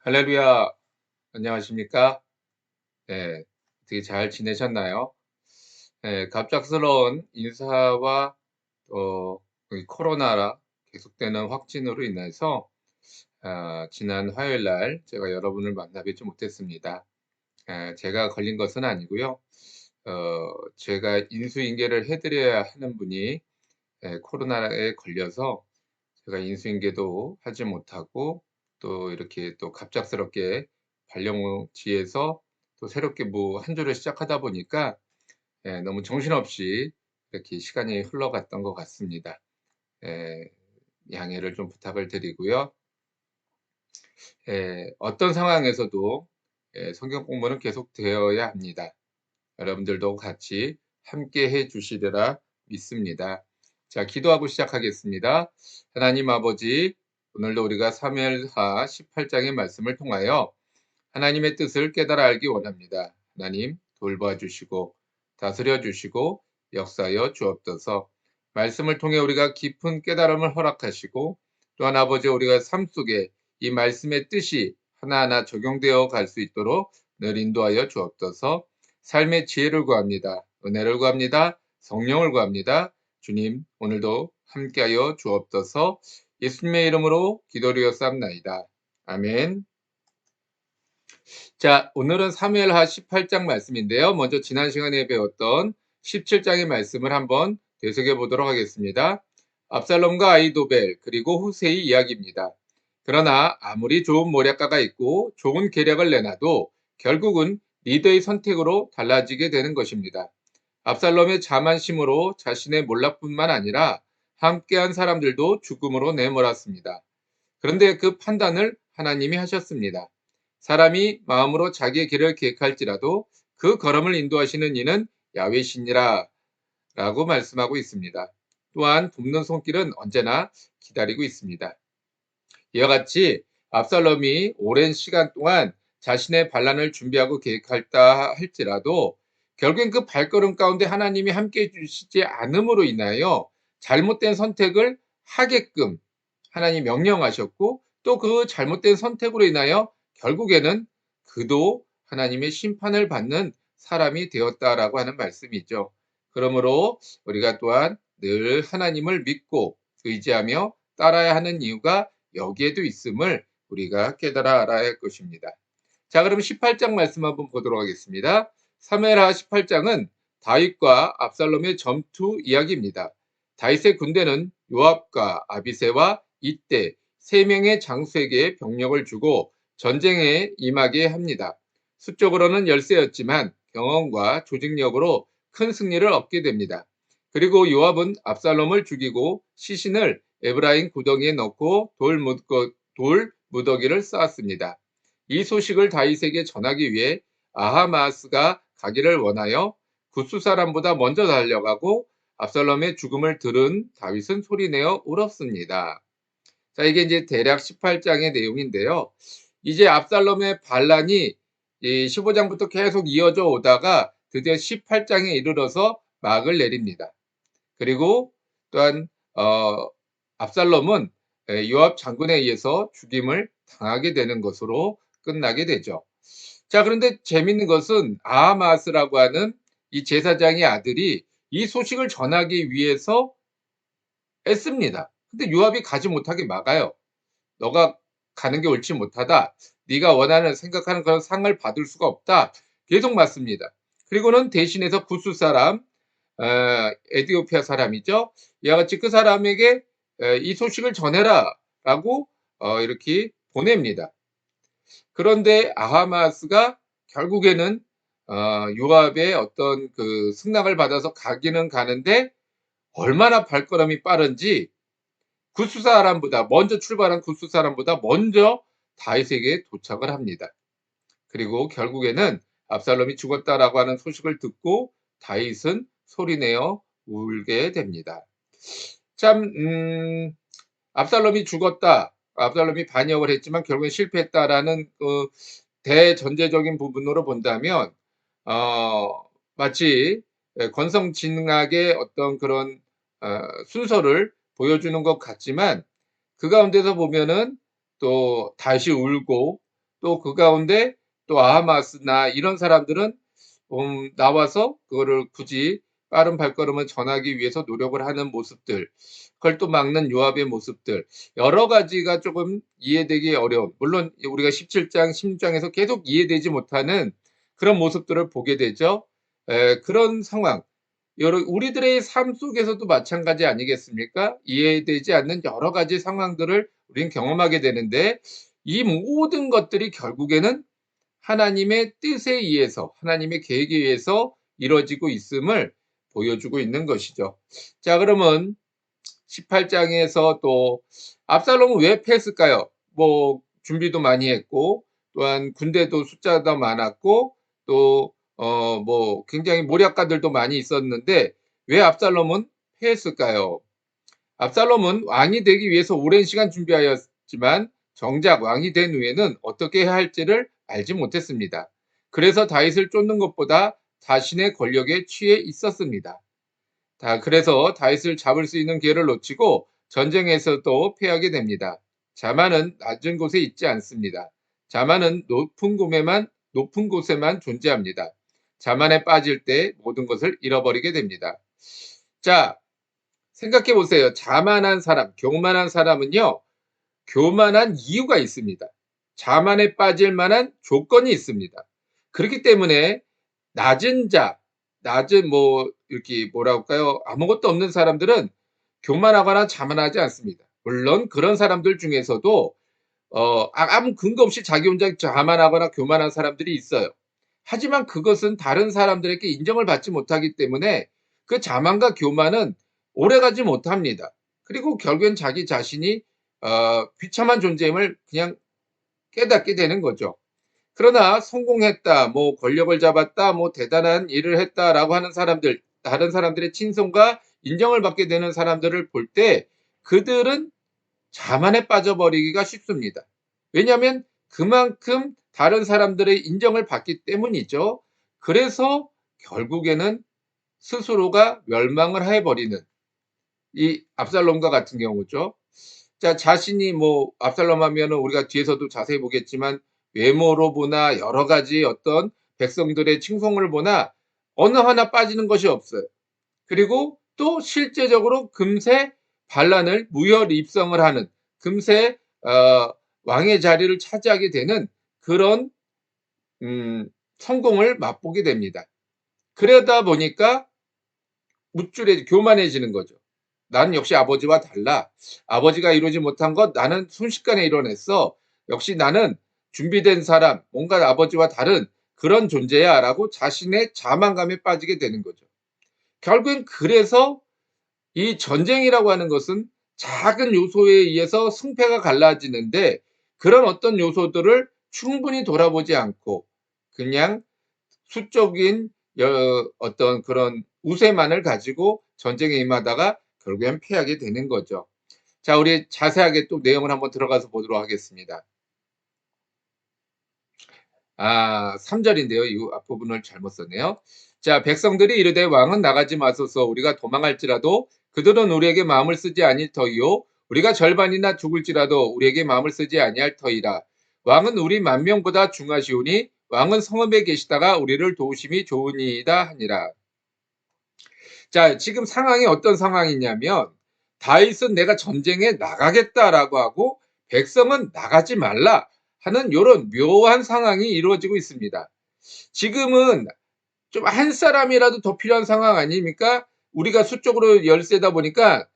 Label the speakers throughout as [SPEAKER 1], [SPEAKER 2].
[SPEAKER 1] 할렐루야. 안녕하십니까? 네. 어떻게 잘 지내셨나요? 네. 갑작스러운 인사와 이 코로나 계속되는 확진으로 인해서 지난 화요일 날 제가 여러분을 만나 뵙지 못했습니다. 제가 걸린 것은 아니고요. 제가 인수인계를 해 드려야 하는 분이 코로나에 걸려서 제가 인수인계도 하지 못하고 또 이렇게 또 갑작스럽게 발령지에서 또 새롭게 뭐 한 주를 시작하다 보니까 너무 정신없이 이렇게 시간이 흘러갔던 것 같습니다. 예. 양해를 좀 부탁을 드리고요. 어떤 상황에서도 성경 공부는 계속되어야 합니다. 여러분들도 같이 함께 해 주시리라 믿습니다. 자, 기도하고 시작하겠습니다. 하나님 아버지, 오늘도 우리가 사무엘하 18장의 말씀을 통하여 하나님의 뜻을 깨달아 알기 원합니다. 하나님 돌봐 주시고 다스려 주시고 역사하여 주옵소서. 말씀을 통해 우리가 깊은 깨달음을 허락하시고 또한 아버지 우리가 삶 속에 이 말씀의 뜻이 하나하나 적용되어 갈 수 있도록 늘 인도하여 주옵소서. 삶의 지혜를 구합니다. 은혜를 구합니다. 성령을 구합니다. 주님 오늘도 함께하여 주옵소서. 예수님의 이름으로 기도드렸사옵나이다. 아멘. 자, 오늘은 사무엘하 18장 말씀인데요. 먼저 지난 시간에 배웠던 17장의 말씀을 한번 되새겨 보도록 하겠습니다. 압살롬과 아이도벨 그리고 후세의 이야기입니다. 그러나 아무리 좋은 모략가가 있고 좋은 계략을 내놔도 결국은 리더의 선택으로 달라지게 되는 것입니다. 압살롬의 자만심으로 자신의 몰락뿐만 아니라 함께한 사람들도 죽음으로 내몰았습니다. 그런데 그 판단을 하나님이 하셨습니다. 사람이 마음으로 자기의 길을 계획할지라도 그 걸음을 인도하시는 이는 야훼시니라 라고 말씀하고 있습니다. 또한 돕는 손길은 언제나 기다리고 있습니다. 이와 같이 압살롬이 오랜 시간 동안 자신의 반란을 준비하고 계획했다 할지라도 결국엔 그 발걸음 가운데 하나님이 함께 해주시지 않음으로 인하여 잘못된 선택을 하게끔 하나님 명령하셨고 또 그 잘못된 선택으로 인하여 결국에는 그도 하나님의 심판을 받는 사람이 되었다라고 하는 말씀이죠. 그러므로 우리가 또한 늘 하나님을 믿고 의지하며 따라야 하는 이유가 여기에도 있음을 우리가 깨달아 알아야 할 것입니다. 자, 그럼 18장 말씀 한번 보도록 하겠습니다. 사무엘하 18장은 다윗과 압살롬의 전투 이야기입니다. 다윗의 군대는 요압과 아비새와 이떼 세 명의 장수에게 병력을 주고 전쟁에 임하게 합니다. 수적으로는 열세였지만 경험과 조직력으로 큰 승리를 얻게 됩니다. 그리고 요압은 압살롬을 죽이고 시신을 에브라임 구덩이에 넣고 돌 무더기를 쌓았습니다. 이 소식을 다윗에게 전하기 위해 아하마스가 가기를 원하여 굿수 사람보다 먼저 달려가고 압살롬의 죽음을 들은 다윗은 소리내어 울었습니다. 자, 이게 이제 대략 18장의 내용인데요. 이제 압살롬의 반란이 15장부터 계속 이어져 오다가 드디어 18장에 이르러서 막을 내립니다. 그리고 또한 압살롬은 요압 장군에 의해서 죽임을 당하게 되는 것으로 끝나게 되죠. 자, 그런데 재밌는 것은 아하마스라고 하는 이 제사장의 아들이 이 소식을 전하기 위해서 애씁니다. 근데 요압이 가지 못하게 막아요. 너가 가는 게 옳지 못하다. 네가 원하는 생각하는 그런 상을 받을 수가 없다. 계속 맞습니다. 그리고는 대신해서 구스 사람, 에티오피아 사람이죠. 이와 같이 그 사람에게 이 소식을 전해라라고 이렇게 보냅니다. 그런데 아하마스가 결국에는 요압의 어떤 그 승낙을 받아서 가기는 가는데 얼마나 발걸음이 빠른지 굿수 사람보다 먼저 출발한 굿수 사람보다 먼저 다윗에게 도착을 합니다. 그리고 결국에는 압살롬이 죽었다라고 하는 소식을 듣고 다윗은 소리내어 울게 됩니다. 참 압살롬이 죽었다. 압살롬이 반역을 했지만 결국엔 실패했다라는 그 대전제적인 부분으로 본다면 마치 권성징악의 어떤 그런 순서를 보여주는 것 같지만 그 가운데서 보면은 또 다시 울고 또 그 가운데 또 아하마스나 이런 사람들은 나와서 그거를 굳이 빠른 발걸음을 전하기 위해서 노력을 하는 모습들, 그걸 또 막는 요압의 모습들, 여러 가지가 조금 이해되기 어려운, 물론 우리가 17장, 16장에서 계속 이해되지 못하는 그런 모습들을 보게 되죠. 그런 상황, 우리들의 삶 속에서도 마찬가지 아니겠습니까? 이해되지 않는 여러 가지 상황들을 우리는 경험하게 되는데, 이 모든 것들이 결국에는 하나님의 뜻에 의해서, 하나님의 계획에 의해서 이루어지고 있음을 보여주고 있는 것이죠. 자, 그러면 18장에서 또 압살롬은 왜 패했을까요? 뭐 준비도 많이 했고, 또한 군대도 숫자도 많았고, 또 뭐 굉장히 모략가들도 많이 있었는데 왜 압살롬은 패했을까요? 압살롬은 왕이 되기 위해서 오랜 시간 준비하였지만 정작 왕이 된 후에는 어떻게 해야 할지를 알지 못했습니다. 그래서 다윗을 쫓는 것보다 자신의 권력에 취해 있었습니다. 그래서 다윗을 잡을 수 있는 기회를 놓치고 전쟁에서도 패하게 됩니다. 자만은 낮은 곳에 있지 않습니다. 자만은 높은 곳에만 존재합니다. 자만에 빠질 때 모든 것을 잃어버리게 됩니다. 자, 생각해 보세요. 자만한 사람, 교만한 사람은요, 교만한 이유가 있습니다. 자만에 빠질 만한 조건이 있습니다. 그렇기 때문에 낮은 자, 낮은 뭐 이렇게 뭐라 할까요? 아무것도 없는 사람들은 교만하거나 자만하지 않습니다. 물론 그런 사람들 중에서도 아무 근거 없이 자기 혼자 자만하거나 교만한 사람들이 있어요. 하지만 그것은 다른 사람들에게 인정을 받지 못하기 때문에 그 자만과 교만은 오래가지 못합니다. 그리고 결국엔 자기 자신이 비참한 존재임을 그냥 깨닫게 되는 거죠. 그러나 성공했다, 뭐 권력을 잡았다, 뭐 대단한 일을 했다라고 하는 사람들, 다른 사람들의 칭송과 인정을 받게 되는 사람들을 볼 때 그들은 자만에 빠져버리기가 쉽습니다. 왜냐하면 그만큼 다른 사람들의 인정을 받기 때문이죠. 그래서 결국에는 스스로가 멸망을 해버리는 이 압살롬과 같은 경우죠. 자, 자신이 뭐 압살롬 하면은 우리가 뒤에서도 자세히 보겠지만 외모로 보나 여러 가지 어떤 백성들의 칭송을 보나 어느 하나 빠지는 것이 없어요. 그리고 또 실제적으로 금세 반란을 무혈 입성을 하는, 금세 왕의 자리를 차지하게 되는 그런 성공을 맛보게 됩니다. 그러다 보니까 교만해지는 거죠. 나는 역시 아버지와 달라. 아버지가 이루지 못한 것 나는 순식간에 이뤄냈어. 역시 나는 준비된 사람, 뭔가 아버지와 다른 그런 존재야 라고 자신의 자만감에 빠지게 되는 거죠. 결국엔 그래서 이 전쟁이라고 하는 것은 작은 요소에 의해서 승패가 갈라지는데, 그런 어떤 요소들을 충분히 돌아보지 않고 그냥 수적인 어떤 그런 우세만을 가지고 전쟁에 임하다가 결국엔 패하게 되는 거죠. 자, 우리 자세하게 또 내용을 한번 들어가서 보도록 하겠습니다. 3절인데요. 이 앞부분을 잘못 썼네요. 자, 백성들이 이르되 왕은 나가지 마소서. 우리가 도망할지라도 그들은 우리에게 마음을 쓰지 아닐 터이요 우리가 절반이나 죽을지라도 우리에게 마음을 쓰지 아니할 터이라. 왕은 우리 만명보다 중하시오니 왕은 성읍에 계시다가 우리를 도우심이 좋으니이다 하니라. 자, 지금 상황이 어떤 상황이냐면 다윗은 내가 전쟁에 나가겠다라고 하고 백성은 나가지 말라 하는 이런 묘한 상황이 이루어지고 있습니다. 지금은 좀 한 사람이라도 더 필요한 상황 아닙니까? 우리가 수적으로 열세다 보니까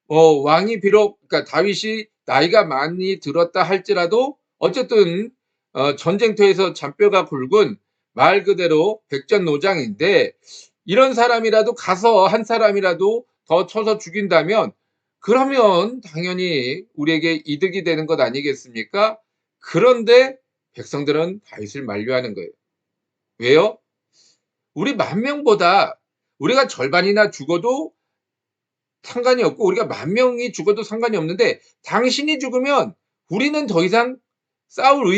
[SPEAKER 1] 왕이 비록, 그러니까 다윗이 나이가 많이 들었다 할지라도 어쨌든 전쟁터에서 잔뼈가 굵은 말 그대로 백전노장인데, 이런 사람이라도 가서 한 사람이라도 더 쳐서 죽인다면 그러면 당연히 우리에게 이득이 되는 것 아니겠습니까? 그런데 백성들은 다윗을 만류하는 거예요. 왜요? 우리 만 명보다 우리가 절반이나 죽어도 상관이 없고 우리가 만 명이 죽어도 상관이 없는데 당신이 죽으면 우리는 더 이상 싸울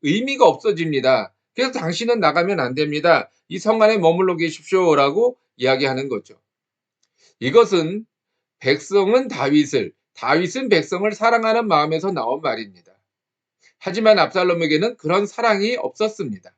[SPEAKER 1] 의미가 없어집니다. 그래서 당신은 나가면 안 됩니다. 이 성 안에 머물러 계십시오라고 이야기하는 거죠. 이것은 백성은 다윗은 백성을 사랑하는 마음에서 나온 말입니다. 하지만 압살롬에게는 그런 사랑이 없었습니다.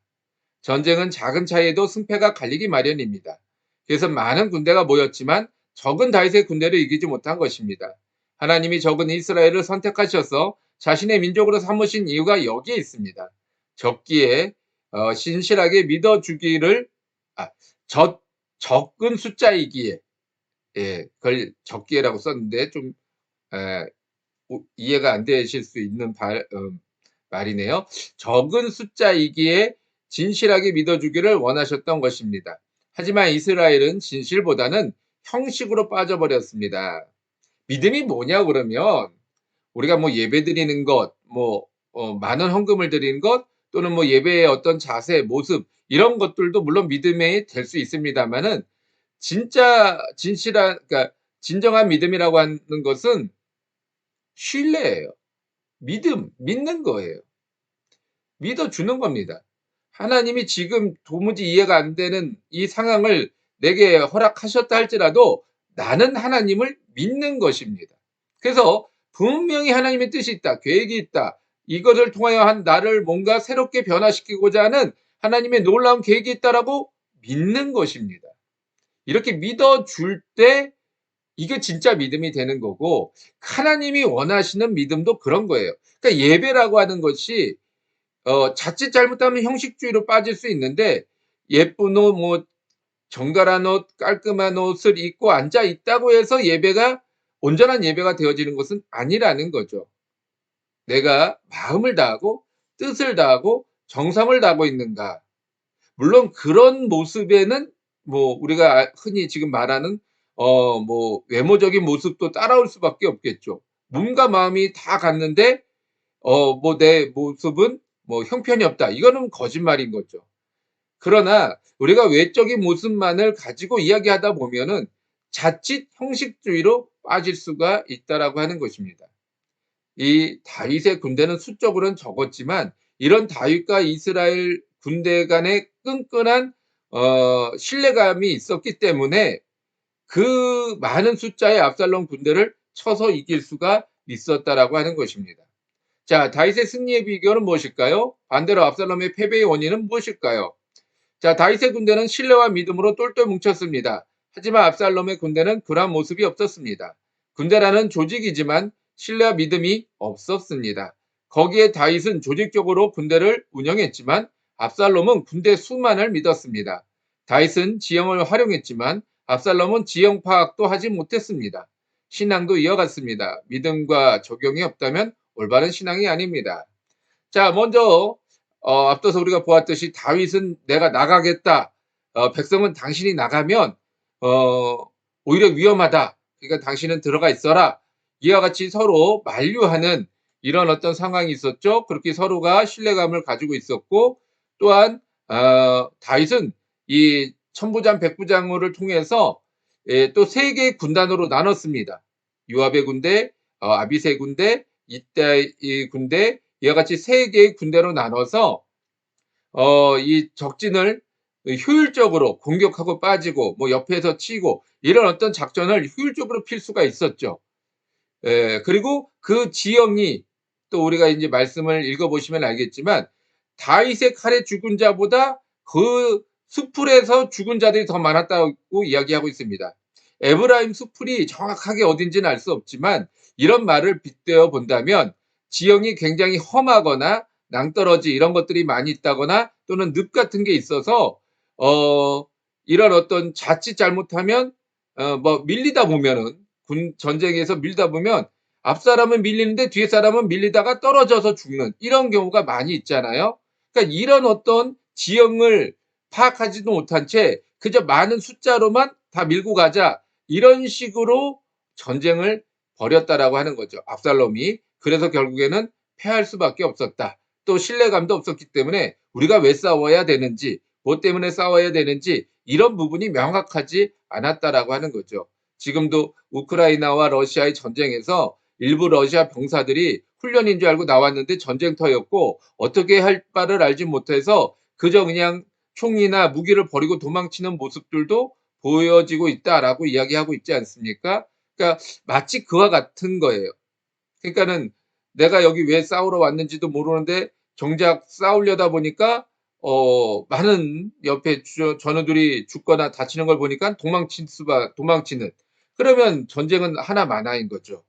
[SPEAKER 1] 전쟁은 작은 차이에도 승패가 갈리기 마련입니다. 그래서 많은 군대가 모였지만 적은 다윗의 군대를 이기지 못한 것입니다. 하나님이 적은 이스라엘을 선택하셔서 자신의 민족으로 삼으신 이유가 여기에 있습니다. 적기에 신실하게 믿어주기를 아, 적은 숫자이기에, 그걸 적기에라고 썼는데 좀 이해가 안 되실 수 있는 말이네요. 적은 숫자이기에 진실하게 믿어주기를 원하셨던 것입니다. 하지만 이스라엘은 진실보다는 형식으로 빠져버렸습니다. 믿음이 뭐냐 그러면 우리가 뭐 예배 드리는 것, 많은 헌금을 드리는 것, 또는 뭐 예배의 어떤 자세, 모습 이런 것들도 물론 믿음이 될 수 있습니다만은 진짜 그러니까 진정한 믿음이라고 하는 것은 신뢰예요. 믿는 거예요. 믿어주는 겁니다. 하나님이 지금 도무지 이해가 안 되는 이 상황을 내게 허락하셨다 할지라도 나는 하나님을 믿는 것입니다. 그래서 분명히 하나님의 뜻이 있다, 계획이 있다. 이것을 통하여 나를 뭔가 새롭게 변화시키고자 하는 하나님의 놀라운 계획이 있다라고 믿는 것입니다. 이렇게 믿어줄 때 이게 진짜 믿음이 되는 거고, 하나님이 원하시는 믿음도 그런 거예요. 그러니까 예배라고 하는 것이 자칫 잘못하면 형식주의로 빠질 수 있는데, 예쁜 옷, 정갈한 옷, 깔끔한 옷을 입고 앉아 있다고 해서 예배가 온전한 예배가 되어지는 것은 아니라는 거죠. 내가 마음을 다하고 뜻을 다하고 정성을 다하고 있는가. 물론 그런 모습에는 우리가 흔히 지금 말하는 외모적인 모습도 따라올 수밖에 없겠죠. 몸과 마음이 다 갔는데 내 모습은 형편이 없다. 이거는 거짓말인 거죠. 그러나 우리가 외적인 모습만을 가지고 이야기하다 보면은 자칫 형식주의로 빠질 수가 있다라고 하는 것입니다. 이 다윗의 군대는 수적으로는 적었지만 이런 다윗과 이스라엘 군대 간의 끈끈한 신뢰감이 있었기 때문에 그 많은 숫자의 압살롬 군대를 쳐서 이길 수가 있었다라고 하는 것입니다. 자, 다윗의 승리의 비결은 무엇일까요? 반대로 압살롬의 패배의 원인은 무엇일까요? 자, 다윗의 군대는 신뢰와 믿음으로 똘똘 뭉쳤습니다. 하지만 압살롬의 군대는 그러한 모습이 없었습니다. 군대라는 조직이지만 신뢰와 믿음이 없었습니다. 거기에 다윗은 조직적으로 군대를 운영했지만 압살롬은 군대 수만을 믿었습니다. 다윗은 지형을 활용했지만 압살롬은 지형 파악도 하지 못했습니다. 신앙도 이어갔습니다. 믿음과 적용이 없다면 올바른 신앙이 아닙니다. 자, 먼저 앞서서 우리가 보았듯이 다윗은 내가 나가겠다. 백성은 당신이 나가면 오히려 위험하다. 그러니까 당신은 들어가 있어라. 이와 같이 서로 만류하는 이런 어떤 상황이 있었죠. 그렇게 서로가 신뢰감을 가지고 있었고, 또한 다윗은 이 천부장 백부장을 통해서 또 세 개의 군단으로 나눴습니다. 요압의 군대, 아비새 군대, 이tta의 군대, 이와 같이 세 개의 군대로 나눠서 이 적진을 효율적으로 공격하고 빠지고 옆에서 치고 이런 어떤 작전을 효율적으로 필 수가 있었죠. 그리고 그 지형이 또 우리가 이제 말씀을 읽어보시면 알겠지만 다윗의 칼에 죽은 자보다 그 수풀에서 죽은 자들이 더 많았다고 이야기하고 있습니다. 에브라임 수풀이 정확하게 어딘지는 알 수 없지만 이런 말을 빗대어 본다면 지형이 굉장히 험하거나 낭떠러지 이런 것들이 많이 있다거나 또는 늪 같은 게 있어서 이런 어떤 자칫 잘못하면 밀리다 보면은 전쟁에서 밀다 보면 앞 사람은 밀리는데 뒤에 사람은 밀리다가 떨어져서 죽는 이런 경우가 많이 있잖아요. 그러니까 이런 어떤 지형을 파악하지도 못한 채 그저 많은 숫자로만 다 밀고 가자 이런 식으로 전쟁을 벌였다라고 하는 거죠. 압살롬이. 그래서 결국에는 패할 수밖에 없었다. 또 신뢰감도 없었기 때문에 우리가 왜 싸워야 되는지, 뭐 때문에 싸워야 되는지 이런 부분이 명확하지 않았다라고 하는 거죠. 지금도 우크라이나와 러시아의 전쟁에서 일부 러시아 병사들이 훈련인 줄 알고 나왔는데 전쟁터였고 어떻게 할 바를 알지 못해서 그저 그냥 총이나 무기를 버리고 도망치는 모습들도 보여지고 있다라고 이야기하고 있지 않습니까? 그러니까 마치 그와 같은 거예요. 그러니까는 내가 여기 왜 싸우러 왔는지도 모르는데 정작 싸우려다 보니까 많은 옆에 전우들이 죽거나 다치는 걸 보니까 도망치는. 그러면 전쟁은 하나마나인 거죠.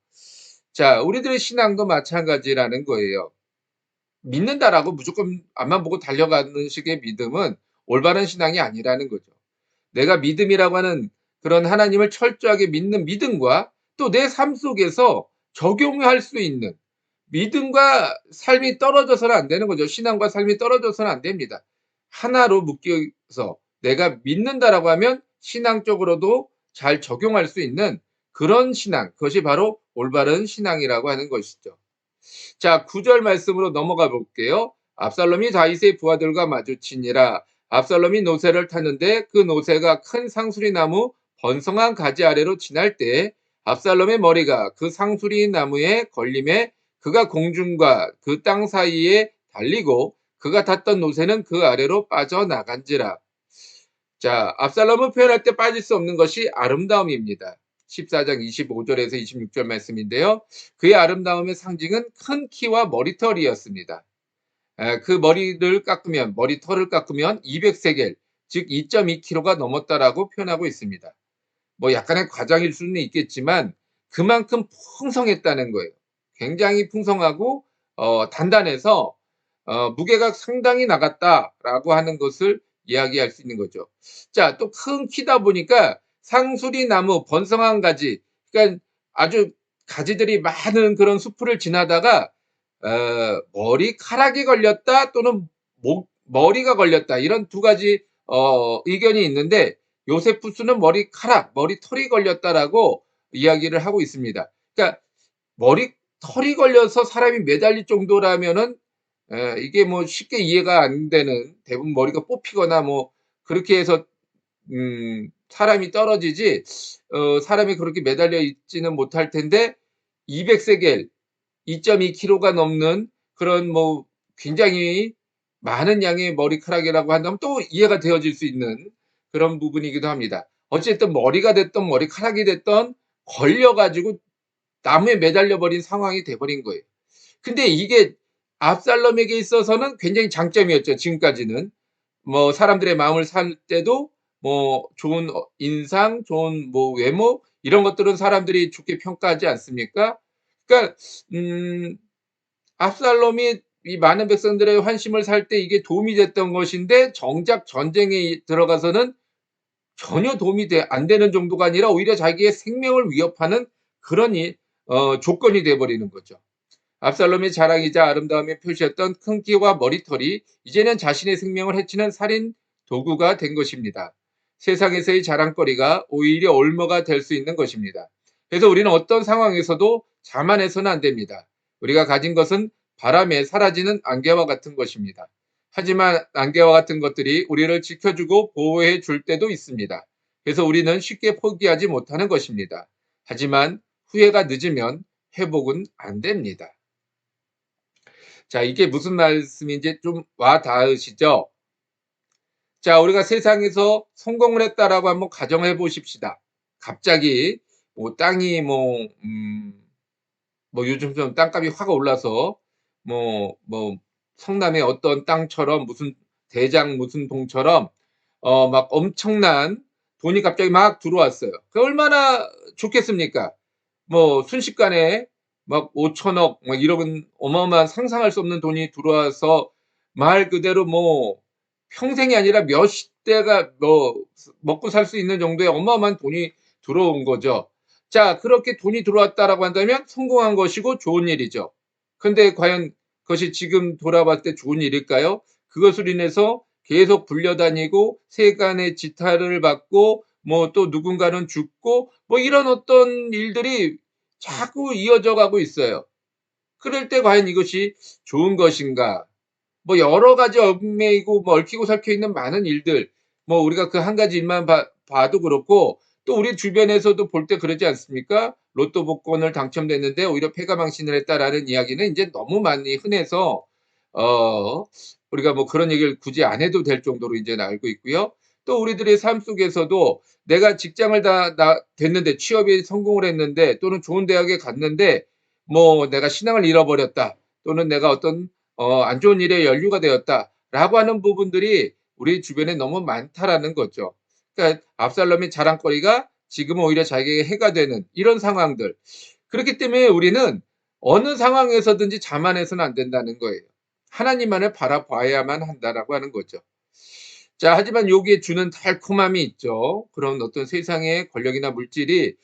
[SPEAKER 1] 자, 우리들의 신앙도 마찬가지라는 거예요. 믿는다라고 무조건 앞만 보고 달려가는 식의 믿음은 올바른 신앙이 아니라는 거죠. 내가 믿음이라고 하는 그런 하나님을 철저하게 믿는 믿음과 또 내 삶 속에서 적용할 수 있는 믿음과 삶이 떨어져서는 안 되는 거죠. 신앙과 삶이 떨어져서는 안 됩니다. 하나로 묶여서 내가 믿는다라고 하면 신앙적으로도 잘 적용할 수 있는 그런 신앙, 그것이 바로 올바른 신앙이라고 하는 것이죠. 자, 9절 말씀으로 넘어가 볼게요. 압살롬이 다윗의 부하들과 마주치니라. 압살롬이 노새를 탔는데 그 노새가 큰 상수리 나무 번성한 가지 아래로 지날 때 압살롬의 머리가 그 상수리 나무에 걸림에 그가 공중과 그 땅 사이에 달리고 그가 탔던 노새는 그 아래로 빠져나간지라. 자, 압살롬을 표현할 때 빠질 수 없는 것이 아름다움입니다. 14장 25절에서 26절 말씀인데요. 그의 아름다움의 상징은 큰 키와 머리털이었습니다. 그 머리털을 깎으면 200세겔, 즉 2.2kg가 넘었다라고 표현하고 있습니다. 뭐 약간의 과장일 수는 있겠지만 그만큼 풍성했다는 거예요. 굉장히 풍성하고 단단해서 무게가 상당히 나갔다라고 하는 것을 이야기할 수 있는 거죠. 자, 또 큰 키다 보니까 상수리 나무 번성한 가지, 그러니까 아주 가지들이 많은 그런 수풀을 지나다가 머리카락이 걸렸다 또는 머리가 걸렸다, 이런 두 가지 의견이 있는데 요세푸스는 머리털이 걸렸다라고 이야기를 하고 있습니다. 그러니까 머리털이 걸려서 사람이 매달릴 정도라면은 이게 뭐 쉽게 이해가 안 되는, 대부분 머리가 뽑히거나 뭐 그렇게 해서 사람이 떨어지지 사람이 그렇게 매달려 있지는 못할 텐데 200세겔, 2.2kg가 넘는 그런 뭐 굉장히 많은 양의 머리카락이라고 한다면 또 이해가 되어질 수 있는 그런 부분이기도 합니다. 어쨌든 머리가 됐던 머리카락이 됐던 걸려 가지고 나무에 매달려 버린 상황이 돼 버린 거예요. 근데 이게 압살롬에게 있어서는 굉장히 장점이었죠. 지금까지는 뭐 사람들의 마음을 살 때도 뭐 좋은 인상, 좋은 뭐 외모, 이런 것들은 사람들이 좋게 평가하지 않습니까? 그러니까 압살롬이 이 많은 백성들의 환심을 살 때 이게 도움이 됐던 것인데 정작 전쟁에 들어가서는 전혀 도움이 안 되는 정도가 아니라 오히려 자기의 생명을 위협하는 그런 조건이 돼 버리는 거죠. 압살롬의 자랑이자 아름다움의 표시였던 큰 키와 머리털이 이제는 자신의 생명을 해치는 살인 도구가 된 것입니다. 세상에서의 자랑거리가 오히려 올무가 될 수 있는 것입니다. 그래서 우리는 어떤 상황에서도 자만해서는 안 됩니다. 우리가 가진 것은 바람에 사라지는 안개와 같은 것입니다. 하지만 안개와 같은 것들이 우리를 지켜주고 보호해 줄 때도 있습니다. 그래서 우리는 쉽게 포기하지 못하는 것입니다. 하지만 후회가 늦으면 회복은 안 됩니다. 자, 이게 무슨 말씀인지 좀 와 닿으시죠? 자, 우리가 세상에서 성공을 했다라고 한번 가정해 보십시다. 갑자기 뭐 땅이 뭐 요즘 좀 땅값이 확 올라서 뭐 성남의 어떤 땅처럼 무슨 대장 무슨 동처럼 막 엄청난 돈이 갑자기 막 들어왔어요. 그 얼마나 좋겠습니까? 뭐 순식간에 막 5천억 막 이런 어마어마한 상상할 수 없는 돈이 들어와서 말 그대로 뭐 평생이 아니라 몇십 대가 뭐 먹고 살 수 있는 정도의 어마어마한 돈이 들어온 거죠. 자, 그렇게 돈이 들어왔다라고 한다면 성공한 것이고 좋은 일이죠. 근데 과연 그것이 지금 돌아봤을 때 좋은 일일까요? 그것으로 인해서 계속 불려다니고 세간의 지탄을 받고 뭐 또 누군가는 죽고 뭐 이런 어떤 일들이 자꾸 이어져 가고 있어요. 그럴 때 과연 이것이 좋은 것인가? 뭐 여러 가지 얽매이고 뭐 얽히고 설켜 있는 많은 일들, 뭐 우리가 그 한 가지 일만 봐도 그렇고 또 우리 주변에서도 볼 때 그러지 않습니까? 로또 복권을 당첨됐는데 오히려 패가망신을 했다라는 이야기는 이제 너무 많이 흔해서 어 우리가 뭐 그런 얘기를 굳이 안 해도 될 정도로 이제는 알고 있고요. 또 우리들의 삶 속에서도 내가 직장을 됐는데 취업에 성공을 했는데 또는 좋은 대학에 갔는데 뭐 내가 신앙을 잃어버렸다. 또는 내가 어떤 안 좋은 일에 연루가 되었다라고 하는 부분들이 우리 주변에 너무 많다라는 거죠. 그러니까 압살롬의 자랑거리가 지금은 오히려 자기에게 해가 되는 이런 상황들. 그렇기 때문에 우리는 어느 상황에서든지 자만해서는 안 된다는 거예요. 하나님만을 바라봐야만 한다라고 하는 거죠. 자, 하지만 여기에 주는 달콤함이 있죠. 그런 어떤 세상의 권력이나 물질이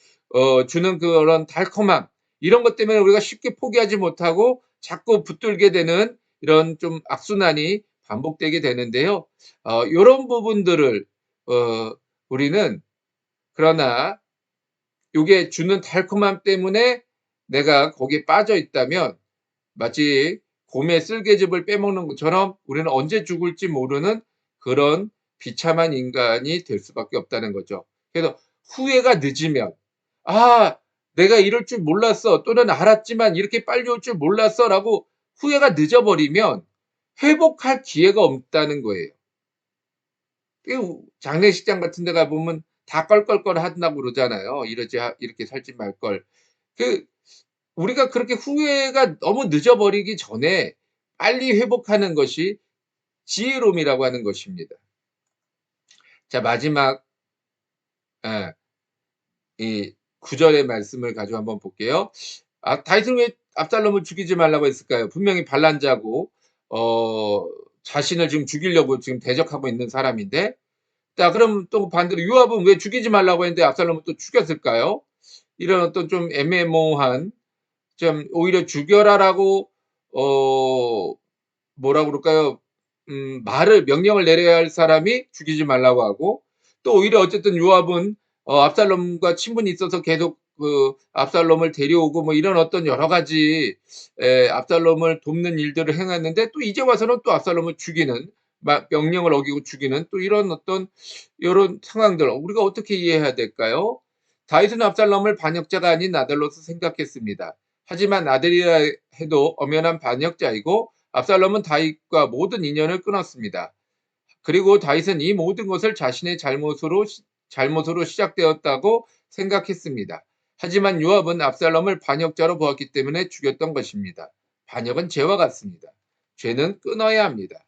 [SPEAKER 1] 주는 그런 달콤함, 이런 것 때문에 우리가 쉽게 포기하지 못하고 자꾸 붙들게 되는 이런 좀 악순환이 반복되게 되는데요. 요런 부분들을 우리는, 그러나 요게 주는 달콤함 때문에 내가 거기에 빠져 있다면 마치 곰의 쓸개즙을 빼먹는 것처럼 우리는 언제 죽을지 모르는 그런 비참한 인간이 될 수밖에 없다는 거죠. 그래서 후회가 늦으면, 아, 내가 이럴 줄 몰랐어. 또는 알았지만 이렇게 빨리 올 줄 몰랐어. 라고 후회가 늦어버리면 회복할 기회가 없다는 거예요. 장례식장 같은 데 가보면 다 껄껄껄 한다고 그러잖아요. 이렇게 살지 말걸. 그, 우리가 그렇게 후회가 너무 늦어버리기 전에 빨리 회복하는 것이 지혜로움이라고 하는 것입니다. 자, 마지막 예, 이 9절의 말씀을 가지고 한번 볼게요. 다윗은 왜 압살롬을 죽이지 말라고 했을까요? 분명히 반란자고 자신을 지금 죽이려고 지금 대적하고 있는 사람인데, 자, 그럼 또 반대로 요압은 왜 죽이지 말라고 했는데 압살롬을 또 죽였을까요? 이런 어떤 좀 애매모호한, 좀 오히려 죽여라라고 어 뭐라 그럴까요? 명령을 내려야 할 사람이 죽이지 말라고 하고, 또 오히려 어쨌든 요압은 압살롬과 친분이 있어서 계속 그 압살롬을 데려오고 뭐 이런 어떤 여러 가지 압살롬을 돕는 일들을 행했는데, 또 이제 와서는 또 압살롬을 죽이는, 명령을 어기고 죽이는 또 이런 어떤 요런 상황들, 우리가 어떻게 이해해야 될까요? 다윗은 압살롬을 반역자가 아닌 아들로서 생각했습니다. 하지만 아들이라 해도 엄연한 반역자이고 압살롬은 다윗과 모든 인연을 끊었습니다. 그리고 다윗은 이 모든 것을 자신의 잘못으로 시작되었다고 생각했습니다. 하지만 요압은 압살롬을 반역자로 보았기 때문에 죽였던 것입니다. 반역은 죄와 같습니다. 죄는 끊어야 합니다.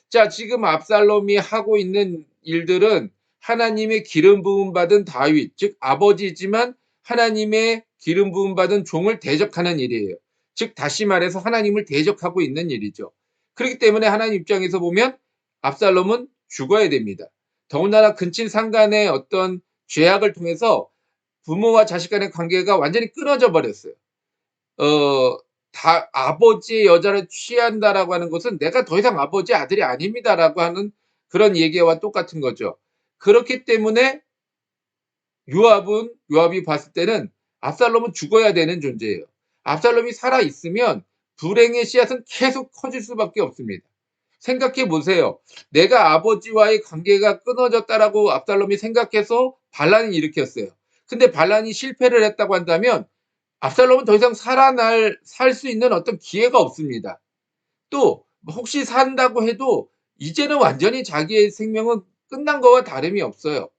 [SPEAKER 1] 자, 지금 압살롬이 하고 있는 일들은 하나님의 기름 부음 받은 다윗, 즉 아버지지만 하나님의 기름 부음 받은 종을 대적하는 일이에요. 즉 다시 말해서 하나님을 대적하고 있는 일이죠. 그렇기 때문에 하나님 입장에서 보면 압살롬은 죽어야 됩니다. 더군다나 근친상간의 어떤 죄악을 통해서 부모와 자식 간의 관계가 완전히 끊어져 버렸어요. 아버지의 여자를 취한다라고 하는 것은 내가 더 이상 아버지의 아들이 아닙니다라고 하는 그런 얘기와 똑같은 거죠. 그렇기 때문에 요압이 봤을 때는 압살롬은 죽어야 되는 존재예요. 압살롬이 살아 있으면 불행의 씨앗은 계속 커질 수밖에 없습니다. 생각해 보세요. 내가 아버지와의 관계가 끊어졌다라고 압살롬이 생각해서 반란을 일으켰어요. 근데 반란이 실패를 했다고 한다면 압살롬은 더 이상 살 수 있는 어떤 기회가 없습니다. 또 혹시 산다고 해도 이제는 완전히 자기의 생명은 끝난 거와 다름이 없어요.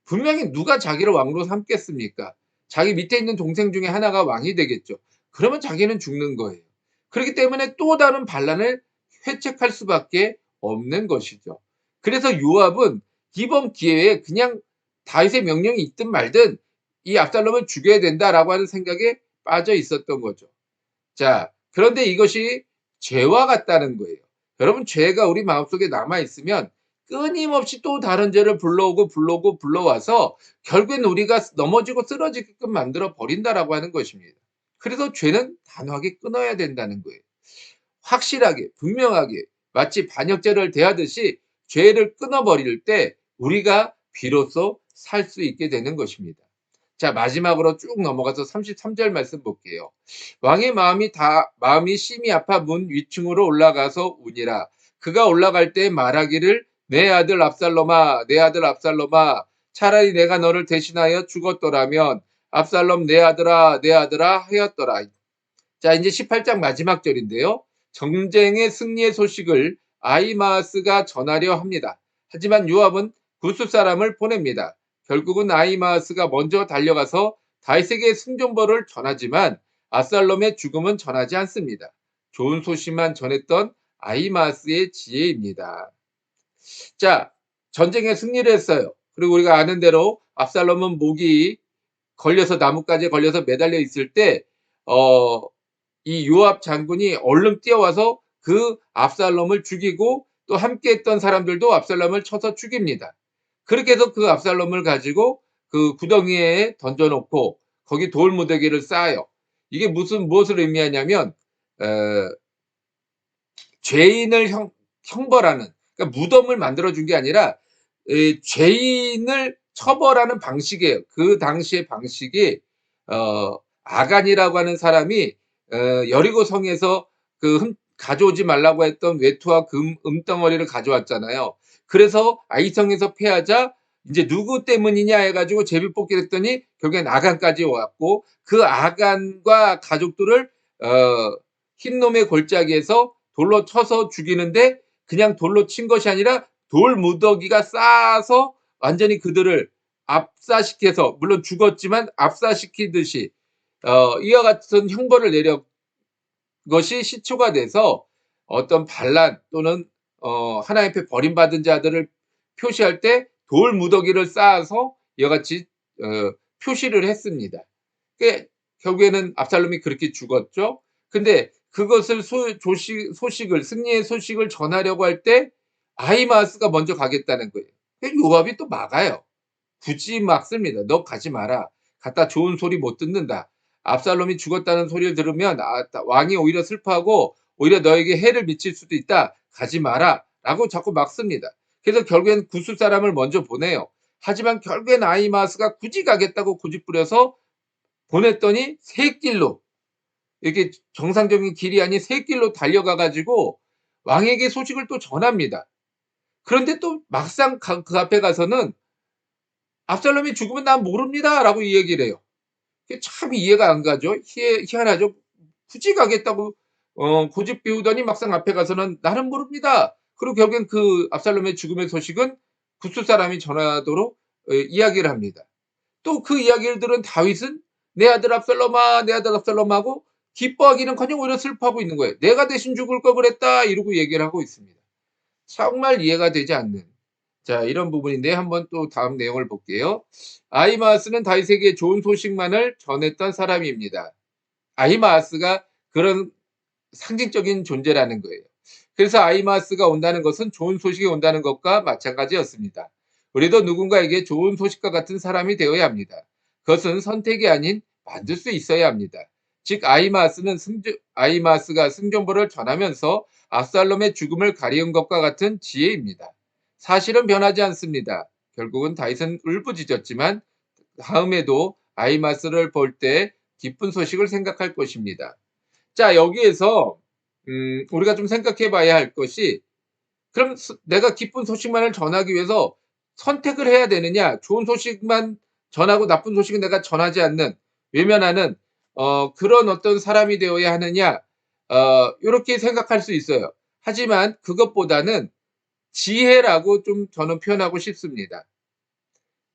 [SPEAKER 1] 분명히 누가 자기를 왕으로 삼겠습니까? 자기 밑에 있는 동생 중에 하나가 왕이 되겠죠. 그러면 자기는 죽는 거예요. 그렇기 때문에 또 다른 반란을 회책할 수밖에 없는 것이죠. 그래서 요압은 이번 기회에 그냥 다윗의 명령이 있든 말든 이 압살롬을 죽여야 된다라고 하는 생각에 빠져 있었던 거죠. 자, 그런데 이것이 죄와 같다는 거예요. 여러분, 죄가 우리 마음속에 남아 있으면 끊임없이 또 다른 죄를 불러와서 결국엔 우리가 넘어지고 쓰러지게끔 만들어 버린다라고 하는 것입니다. 그래서 죄는 단호하게 끊어야 된다는 거예요. 확실하게, 분명하게, 마치 반역죄를 대하듯이 죄를 끊어버릴 때 우리가 비로소 살 수 있게 되는 것입니다. 자, 마지막으로 쭉 넘어가서 33절 말씀 볼게요. 왕의 마음이 심히 아파 문 위층으로 올라가서 우니라. 그가 올라갈 때 말하기를 내 아들 압살롬아, 내 아들 압살롬아, 차라리 내가 너를 대신하여 죽었더라면 압살롬 내 아들아, 내 아들아 하였더라. 자, 이제 18장 마지막 절인데요. 전쟁의 승리의 소식을 아히마아스가 전하려 합니다. 하지만 요압은 구스 사람을 보냅니다. 결국은 아히마아스가 먼저 달려가서 다윗에게 승전보를 전하지만 압살롬의 죽음은 전하지 않습니다. 좋은 소식만 전했던 아히마아스의 지혜입니다. 자, 전쟁에 승리를 했어요. 그리고 우리가 아는 대로 압살롬은 목이 걸려서 나뭇가지에 걸려서 매달려 있을 때 이 요압 장군이 얼른 뛰어와서 그 압살롬을 죽이고 또 함께했던 사람들도 압살롬을 쳐서 죽입니다. 그렇게 해서 그 압살롬을 가지고 그 구덩이에 던져놓고 거기 돌무더기를 쌓아요. 이게 무엇을 의미하냐면 죄인을 형벌하는, 그러니까 무덤을 만들어준 게 아니라 죄인을 처벌하는 방식이에요. 그 당시의 방식이 아간이라고 하는 사람이 여리고 성에서 가져오지 말라고 했던 외투와 금덩어리를 가져왔잖아요. 그래서 아이성에서 패하자 이제 누구 때문이냐 해가지고 제비 뽑기를 했더니 결국엔 아간까지 왔고, 그 아간과 가족들을 흰놈의 골짜기에서 돌로 쳐서 죽이는데, 그냥 돌로 친 것이 아니라 돌 무더기가 쌓아서 완전히 그들을 압사시켜서, 물론 죽었지만 압사시키듯이 이와 같은 형벌을 내려 것이 시초가 돼서 어떤 반란 또는 하나님 앞에 버림받은 자들을 표시할 때 돌 무더기를 쌓아서 이와 같이 표시를 했습니다. 결국에는 압살롬이 그렇게 죽었죠. 근데 그것을 소식을, 승리의 소식을 전하려고 할 때 아히마아스가 먼저 가겠다는 거예요. 요압이 또 막아요. 굳이 막습니다. 너 가지 마라. 갔다 좋은 소리 못 듣는다. 압살롬이 죽었다는 소리를 들으면 왕이 오히려 슬퍼하고 오히려 너에게 해를 미칠 수도 있다. 가지 마라. 라고 자꾸 막습니다. 그래서 결국엔 구스 사람을 먼저 보내요. 하지만 결국엔 아히마아스가 굳이 가겠다고 고집부려서 보냈더니 새길로, 이렇게 정상적인 길이 아닌 새길로 달려가가지고 왕에게 소식을 또 전합니다. 그런데 또 막상 그 앞에 가서는 압살롬이 죽으면 난 모릅니다. 라고 이 얘기를 해요. 참 이해가 안 가죠. 희한하죠. 굳이 가겠다고 고집 피우더니 막상 앞에 가서는 나는 모릅니다. 그리고 결국엔 그 압살롬의 죽음의 소식은 구스 사람이 전하도록 이야기를 합니다. 또 그 이야기를 들은 다윗은 내 아들 압살롬아, 내 아들 압살롬하고 기뻐하기는커녕 오히려 슬퍼하고 있는 거예요. 내가 대신 죽을 걸 그랬다, 이러고 얘기를 하고 있습니다. 정말 이해가 되지 않는, 자, 이런 부분인데 한번 또 다음 내용을 볼게요. 아히마아스는 다윗에게 좋은 소식만을 전했던 사람입니다. 아히마아스가 그런 상징적인 존재라는 거예요. 그래서 아히마아스가 온다는 것은 좋은 소식이 온다는 것과 마찬가지였습니다. 우리도 누군가에게 좋은 소식과 같은 사람이 되어야 합니다. 그것은 선택이 아닌 만들 수 있어야 합니다. 즉 아히마아스가 승전보를 전하면서 압살롬의 죽음을 가리운 것과 같은 지혜입니다. 사실은 변하지 않습니다. 결국은 다윗은 울부짖었지만 다음에도 아히마아스를 볼 때 기쁜 소식을 생각할 것입니다. 자, 여기에서 우리가 좀 생각해 봐야 할 것이, 그럼 내가 기쁜 소식만을 전하기 위해서 선택을 해야 되느냐, 좋은 소식만 전하고 나쁜 소식은 내가 전하지 않는, 외면하는 그런 어떤 사람이 되어야 하느냐, 이렇게 생각할 수 있어요. 하지만 그것보다는 지혜라고 좀 저는 표현하고 싶습니다.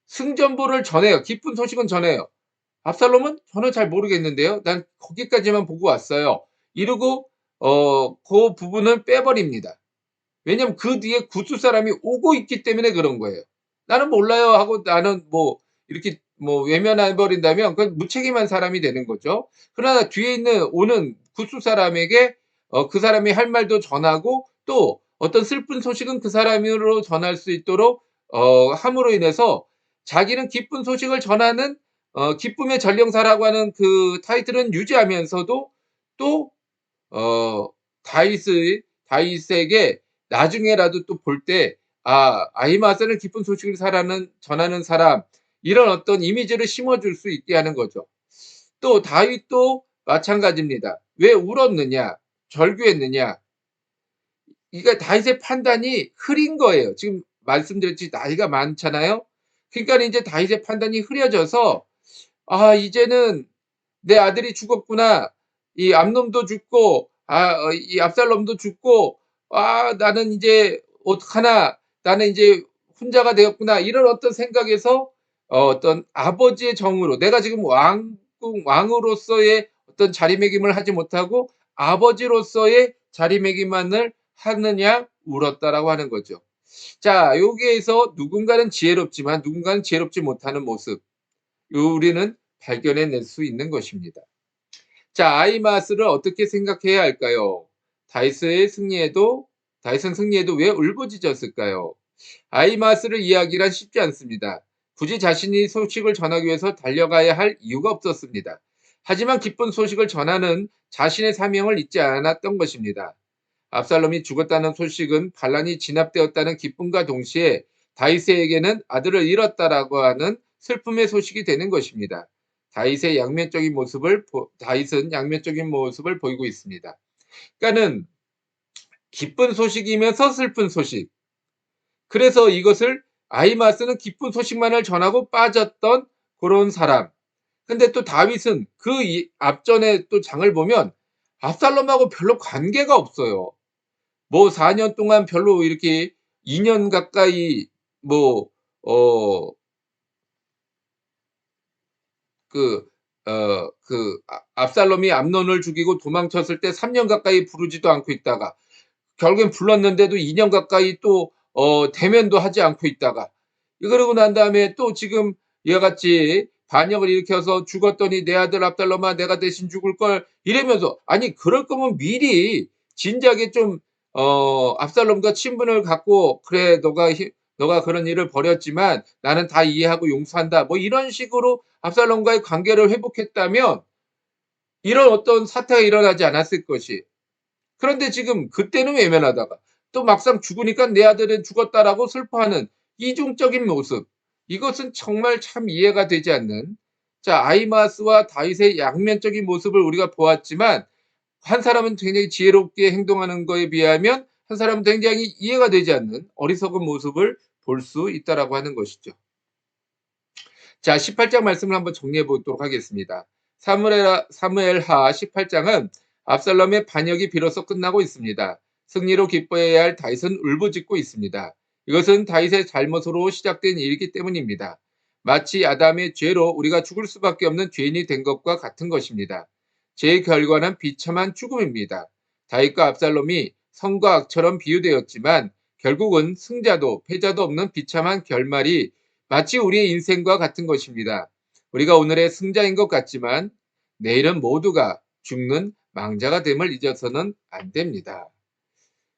[SPEAKER 1] 승전보를 전해요. 기쁜 소식은 전해요. 압살롬은 저는 잘 모르겠는데요. 난 거기까지만 보고 왔어요. 이러고 그 부분을 빼버립니다. 왜냐면 그 뒤에 구스 사람이 오고 있기 때문에 그런 거예요. 나는 몰라요 하고 나는 이렇게 외면해 버린다면 그건 무책임한 사람이 되는 거죠. 그러나 뒤에 오는 구스 사람에게 그 사람이 할 말도 전하고, 또 어떤 슬픈 소식은 그 사람으로 전할 수 있도록 함으로 인해서 자기는 기쁜 소식을 전하는 기쁨의 전령사라고 하는 그 타이틀은 유지하면서도 또 다윗에게 나중에라도 또 볼 때, 아히마아스는 기쁜 소식을 전하는 사람, 이런 어떤 이미지를 심어줄 수 있게 하는 거죠. 또 다윗도 마찬가지입니다. 왜 울었느냐, 절규했느냐, 이게 다윗의 판단이 흐린 거예요. 지금 말씀드렸지, 나이가 많잖아요. 그러니까 이제 다윗의 판단이 흐려져서, 이제는 내 아들이 죽었구나, 이 암놈도 죽고 이 압살롬도 죽고, 나는 이제 어떡하나, 나는 이제 혼자가 되었구나, 이런 어떤 생각에서 어떤 아버지의 정으로 내가 지금 왕으로서의 어떤 자리매김을 하지 못하고 아버지로서의 자리매김만을 하느냐 울었다라고 하는 거죠. 자, 여기에서 누군가는 지혜롭지만 누군가는 지혜롭지 못하는 모습, 우리는 발견해낼 수 있는 것입니다. 자, 아이마스를 어떻게 생각해야 할까요? 다윗은 승리에도 왜 울부짖었을까요? 아이마스를 이해하기란 쉽지 않습니다. 굳이 자신이 소식을 전하기 위해서 달려가야 할 이유가 없었습니다. 하지만 기쁜 소식을 전하는 자신의 사명을 잊지 않았던 것입니다. 압살롬이 죽었다는 소식은 반란이 진압되었다는 기쁨과 동시에 다윗에게는 아들을 잃었다라고 하는 슬픔의 소식이 되는 것입니다. 다윗은 양면적인 모습을 보이고 있습니다. 그러니까는 기쁜 소식이면서 슬픈 소식. 그래서 이것을 아히마스는 기쁜 소식만을 전하고 빠졌던 그런 사람. 근데 또 다윗은 그 앞전에 또 장을 보면 압살롬하고 별로 관계가 없어요. 뭐 4년 동안 별로 이렇게 2년 가까이 뭐, 어, 그, 압살롬이 암논을 죽이고 도망쳤을 때 3년 가까이 부르지도 않고 있다가 결국엔 불렀는데도 2년 가까이 또 대면도 하지 않고 있다가 그러고 난 다음에 또 지금 이와 같이 반역을 일으켜서 죽었더니 내 아들 압살롬아 내가 대신 죽을 걸 이러면서 아니 그럴 거면 미리 진작에 좀 압살롬과 친분을 갖고 그래 너가 그런 일을 벌였지만 나는 다 이해하고 용서한다 뭐 이런 식으로 압살롬과의 관계를 회복했다면 이런 어떤 사태가 일어나지 않았을 것이. 그런데 지금 그때는 외면하다가 또 막상 죽으니까 내 아들은 죽었다라고 슬퍼하는 이중적인 모습. 이것은 정말 참 이해가 되지 않는. 자, 아히마스와 다윗의 양면적인 모습을 우리가 보았지만 한 사람은 굉장히 지혜롭게 행동하는 것에 비하면 한 사람은 굉장히 이해가 되지 않는 어리석은 모습을 볼 수 있다라고 하는 것이죠. 자, 18장 말씀을 한번 정리해 보도록 하겠습니다. 사무엘하 18장은 압살롬의 반역이 비로소 끝나고 있습니다. 승리로 기뻐해야 할 다윗은 울부짖고 있습니다. 이것은 다윗의 잘못으로 시작된 일이기 때문입니다. 마치 아담의 죄로 우리가 죽을 수밖에 없는 죄인이 된 것과 같은 것입니다. 죄의 결과는 비참한 죽음입니다. 다윗과 압살롬이 선과 악처럼 비유되었지만 결국은 승자도 패자도 없는 비참한 결말이 마치 우리의 인생과 같은 것입니다. 우리가 오늘의 승자인 것 같지만 내일은 모두가 죽는 망자가 됨을 잊어서는 안 됩니다.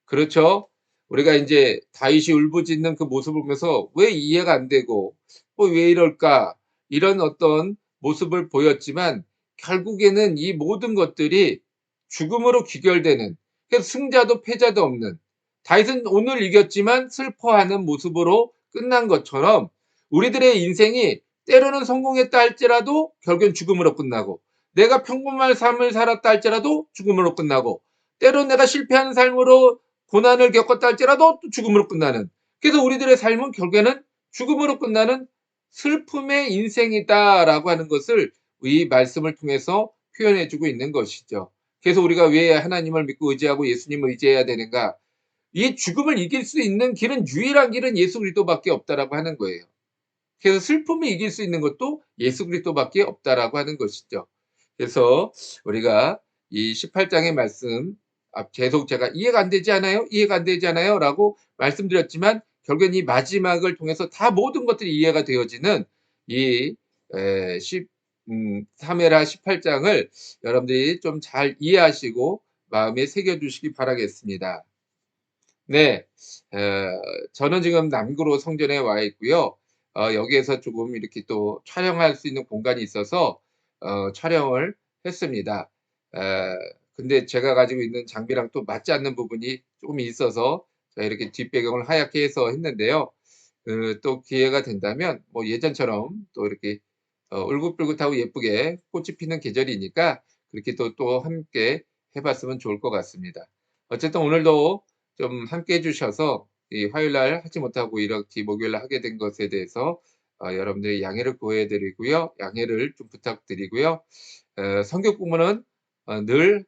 [SPEAKER 1] 그렇죠? 우리가 이제 다윗이 울부짖는 그 모습을 보면서 왜 이해가 안 되고 왜 이럴까 이런 어떤 모습을 보였지만 결국에는 이 모든 것들이 죽음으로 귀결되는 승자도 패자도 없는 다윗은 오늘 이겼지만 슬퍼하는 모습으로 끝난 것처럼 우리들의 인생이 때로는 성공했다 할지라도 결국엔 죽음으로 끝나고 내가 평범한 삶을 살았다 할지라도 죽음으로 끝나고 때론 내가 실패하는 삶으로 고난을 겪었다 할지라도 또 죽음으로 끝나는 그래서 우리들의 삶은 결국에는 죽음으로 끝나는 슬픔의 인생이다라고 하는 것을 이 말씀을 통해서 표현해주고 있는 것이죠. 그래서 우리가 왜 하나님을 믿고 의지하고 예수님을 의지해야 되는가? 이 죽음을 이길 수 있는 길은 유일한 길은 예수 그리스도밖에 없다라고 하는 거예요. 그래서 슬픔을 이길 수 있는 것도 예수 그리스도밖에 없다라고 하는 것이죠. 그래서 우리가 이 18장의 말씀 계속 제가 이해가 안 되지 않아요? 이해가 안 되지 않아요? 라고 말씀드렸지만 결국엔 이 마지막을 통해서 다 모든 것들이 이해가 되어지는 이 사무엘하 18장을 여러분들이 좀 잘 이해하시고 마음에 새겨주시기 바라겠습니다. 네, 저는 지금 남구로 성전에 와 있고요. 여기에서 조금 이렇게 또 촬영할 수 있는 공간이 있어서 촬영을 했습니다. 근데 제가 가지고 있는 장비랑 또 맞지 않는 부분이 조금 있어서 제가 이렇게 뒷배경을 하얗게 해서 했는데요. 또 기회가 된다면 뭐 예전처럼 또 이렇게 울긋불긋하고 예쁘게 꽃이 피는 계절이니까 그렇게 또 함께 해봤으면 좋을 것 같습니다. 어쨌든 오늘도 좀 함께 해주셔서 이 화요일날 하지 못하고 이렇게 목요일날 하게 된 것에 대해서 여러분들의 양해를 구해드리고요. 양해를 좀 부탁드리고요. 성경 공부는 늘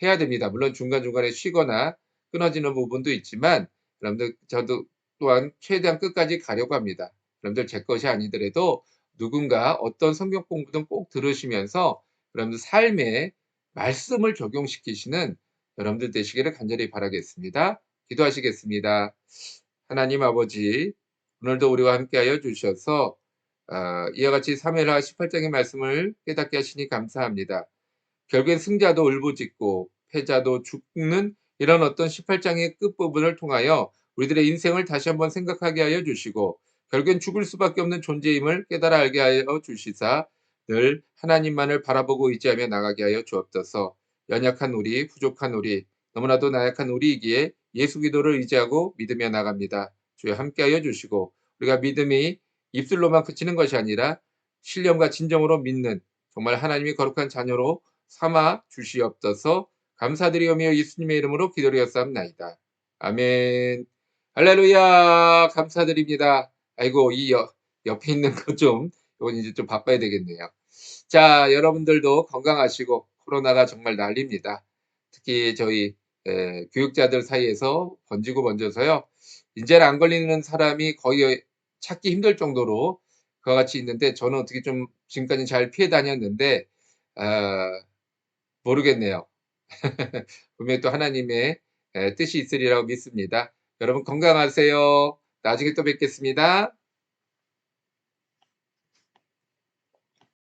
[SPEAKER 1] 해야 됩니다. 물론 중간중간에 쉬거나 끊어지는 부분도 있지만 여러분들 저도 또한 최대한 끝까지 가려고 합니다. 여러분들 제 것이 아니더라도 누군가 어떤 성경 공부든 꼭 들으시면서 여러분들 삶에 말씀을 적용시키시는 여러분들 되시기를 간절히 바라겠습니다. 기도하시겠습니다. 하나님 아버지, 오늘도 우리와 함께하여 주셔서 이와 같이 사무엘하 18장의 말씀을 깨닫게 하시니 감사합니다. 결국엔 승자도 울부짖고 패자도 죽는 이런 어떤 18장의 끝부분을 통하여 우리들의 인생을 다시 한번 생각하게 하여 주시고, 결국엔 죽을 수밖에 없는 존재임을 깨달아 알게 하여 주시사 늘 하나님만을 바라보고 의지하며 나가게 하여 주옵소서. 연약한 우리, 부족한 우리, 너무나도 나약한 우리이기에 예수 기도를 의지하고 믿으며 나갑니다. 주여 함께하여 주시고, 우리가 믿음이 입술로만 그치는 것이 아니라 신령과 진정으로 믿는 정말 하나님의 거룩한 자녀로 삼아 주시옵소서. 감사드리오며 예수님의 이름으로 기도드렸사옵나이다. 아멘. 할렐루야. 감사드립니다. 아이고, 옆에 있는 거 좀, 이건 이제 좀 바꿔야 되겠네요. 자, 여러분들도 건강하시고, 코로나가 정말 난립니다. 특히 저희 교육자들 사이에서 번져서요. 이제는 안 걸리는 사람이 거의 찾기 힘들 정도로 그와 같이 있는데, 저는 어떻게 좀 지금까지 잘 피해 다녔는데, 아, 모르겠네요. 분명히 또 하나님의 뜻이 있으리라고 믿습니다. 여러분 건강하세요. 나중에 또 뵙겠습니다.